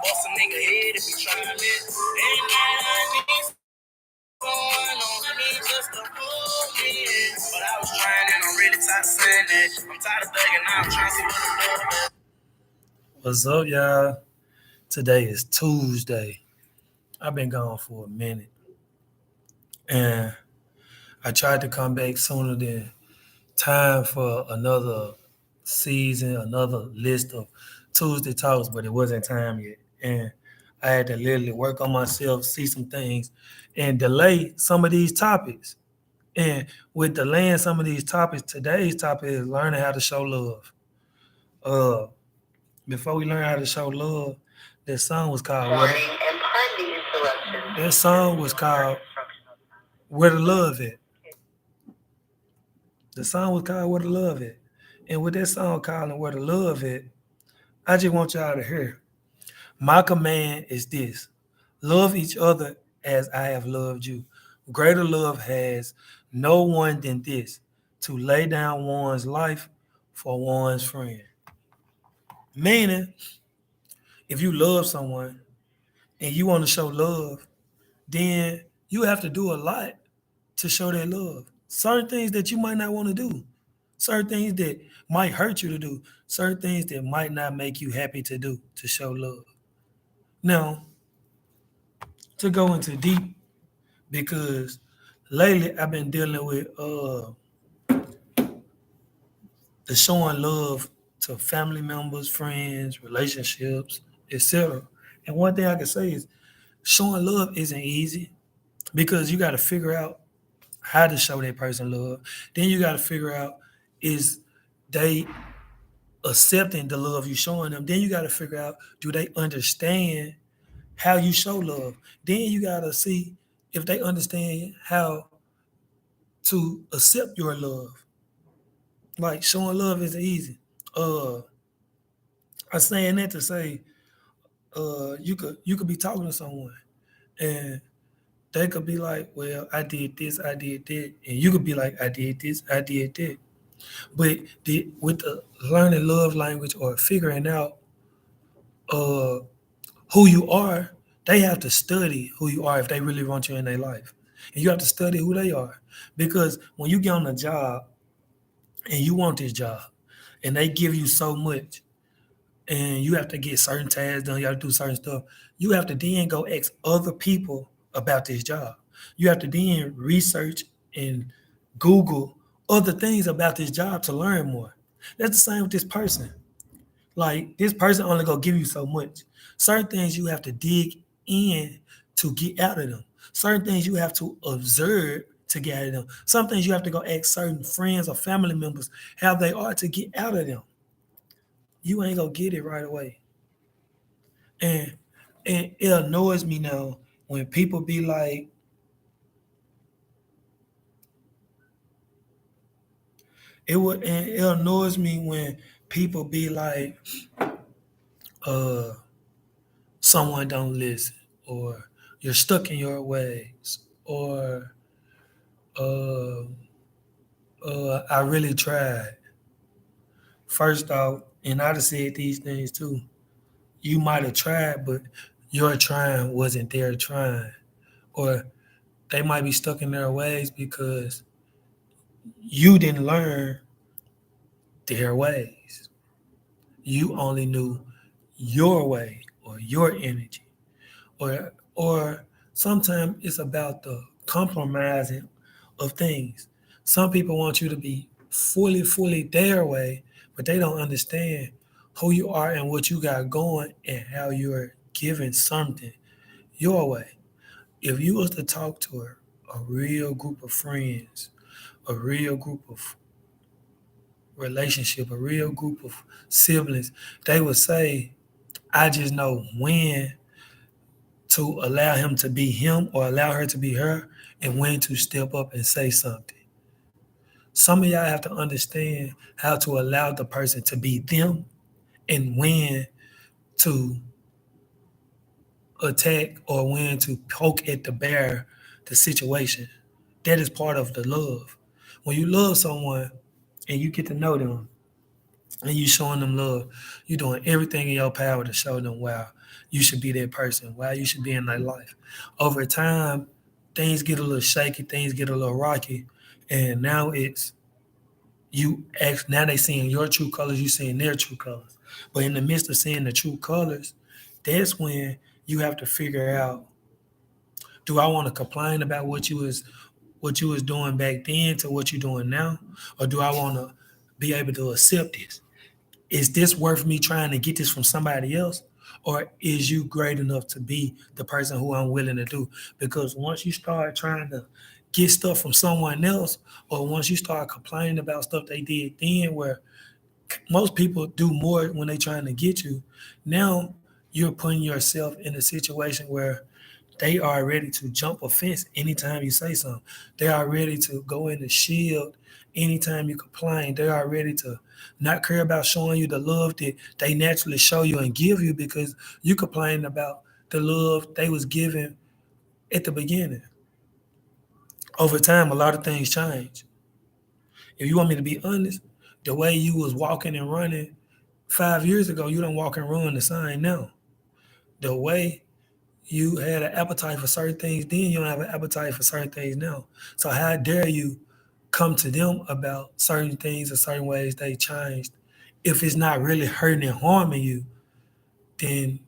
bust a nigga head if you trying it. And I need someone on me just to hold me in. But I was trying and I'm really tired of saying that. I'm tired of thugging, now I'm trying to see what the love is. What's up, y'all? Today is Tuesday. I've been gone for a minute. And I tried to come back sooner than time for another season, another list of Tuesday talks, but it wasn't time yet. And I had to literally work on myself, see some things, and delay some of these topics. And with delaying some of these topics, today's topic is learning how to show love. Uh, Before we learn how to show love, that song was called That song was called Where the Love At. The song was called Where the Love At. And with that song calling Where the Love At, I just want y'all to hear. My command is this: love each other as I have loved you. Greater love has no one than this, to lay down one's life for one's friend. Meaning, if you love someone and you want to show love, then you have to do a lot to show that love. Certain things that you might not want to do, certain things that might hurt you to do, certain things that might not make you happy to do to show love. Now, to go into deep, because lately I've been dealing with the showing love to family members, friends, relationships, etc. And one thing I can say is showing love isn't easy because you got to figure out how to show that person love. Then you got to figure out, is they accepting the love you showing them? Then you got to figure out, do they understand how you show love? Then you got to see if they understand how to accept your love. Like showing love isn't easy. I'm saying that to say, you could be talking to someone and they could be like, well, I did this, I did that, and you could be like, I did this, I did that. But with the learning love language or figuring out uh, who you are, they have to study who you are if they really want you in their life. And you have to study who they are. Because when you get on a job and you want this job and they give you so much and you have to get certain tasks done, you have to do certain stuff, you have to then go ask other people about this job. You have to then research and Google other things about this job to learn more. That's the same with this person. Like this person only gonna give you so much. Certain things you have to dig in to get out of them. Certain things you have to observe to get out of them. Some things you have to go ask certain friends or family members how they are to get out of them. You ain't gonna get it right away. And it annoys me now when people be like, it annoys me when people be like, uh, someone don't listen, or you're stuck in your ways, or uh, I really tried. First off, and I'd have said these things too. You might have tried, but your trying wasn't their trying, or they might be stuck in their ways because you didn't learn their ways. You only knew your way or your energy, or sometimes it's about the compromising of things. Some people want you to be fully their way, but they don't understand who you are and what you got going and how you're giving something your way. If you was to talk to a real group of friends, a real group of relationship, a real group of siblings, they would say, I just know when to allow him to be him or allow her to be her and when to step up and say something. Some of y'all have to understand how to allow the person to be them and when to attack or when to poke at the situation. That is part of the love. When you love someone and you get to know them, and you showing them love. You doing everything in your power to show them why you should be that person, why you should be in their life. Over time, things get a little shaky, things get a little rocky, and now it's you act now they seeing your true colors, you seeing their true colors. But in the midst of seeing the true colors, that's when you have to figure out, do I want to complain about what you was doing back then to what you're doing now? Or do I want to be able to accept this? Is this worth me trying to get this from somebody else? Or is you great enough to be the person who I'm willing to do? Because once you start trying to get stuff from someone else, or once you start complaining about stuff they did then, where most people do more when they trying to get you, now you're putting yourself in a situation where they are ready to jump a fence anytime you say something. They are ready to go in the shield anytime you complain. They are ready to not care about showing you the love that they naturally show you and give you because you complain about the love they was given at the beginning. Over time, a lot of things change. If you want me to be honest, the way you was walking and running 5 years ago, you don't walk and run the same now. The way you had an appetite for certain things then, you don't have an appetite for certain things now. So how dare you come to them about certain things or certain ways they changed? If it's not really hurting and harming you, then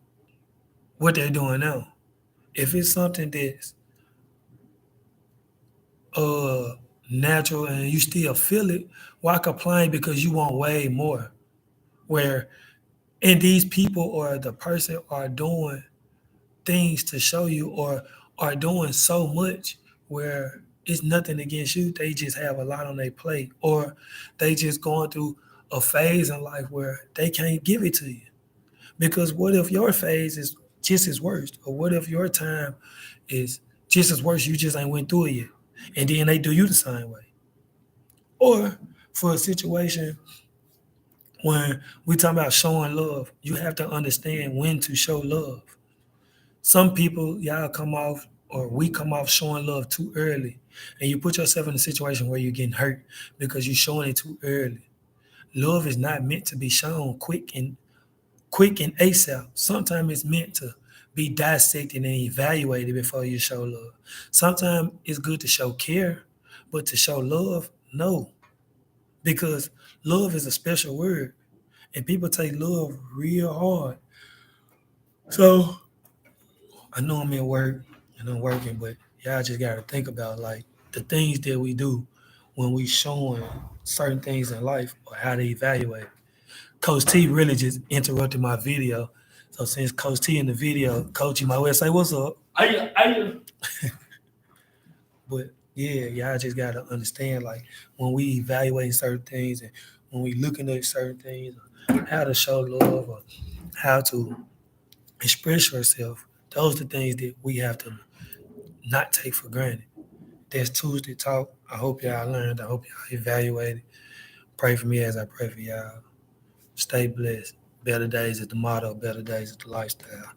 what they're doing now. If it's something that's uh natural and you still feel it, why complain because you want way more? Where and these people or the person are doing things to show you or are doing so much where it's nothing against you. They just have a lot on their plate or they just going through a phase in life where they can't give it to you. Because what if your phase is just as worst? Or what if your time is just as worse, you just ain't went through it yet? And then they do you the same way. Or for a situation when we talk about showing love, you have to understand when to show love. Some people, y'all come off or we come off showing love too early. And you put yourself in a situation where you're getting hurt because you're showing it too early. Love is not meant to be shown quick and ASAP. Sometimes it's meant to be dissected and evaluated before you show love. Sometimes it's good to show care, but to show love, no. Because love is a special word. And people take love real hard. So I know I'm at work and I'm working, but y'all just gotta think about like the things that we do when we showing certain things in life or how to evaluate. Coach T really just interrupted my video. So since Coach T in the video, Coach, you might well say what's up. But yeah, y'all just gotta understand like when we evaluate certain things and when we looking at certain things, how to show love or how to express yourself, those are the things that we have to not take for granted. That's Tuesday Talk. I hope y'all learned. I hope y'all evaluated. Pray for me as I pray for y'all. Stay blessed. Better days is the motto. Better days is the lifestyle.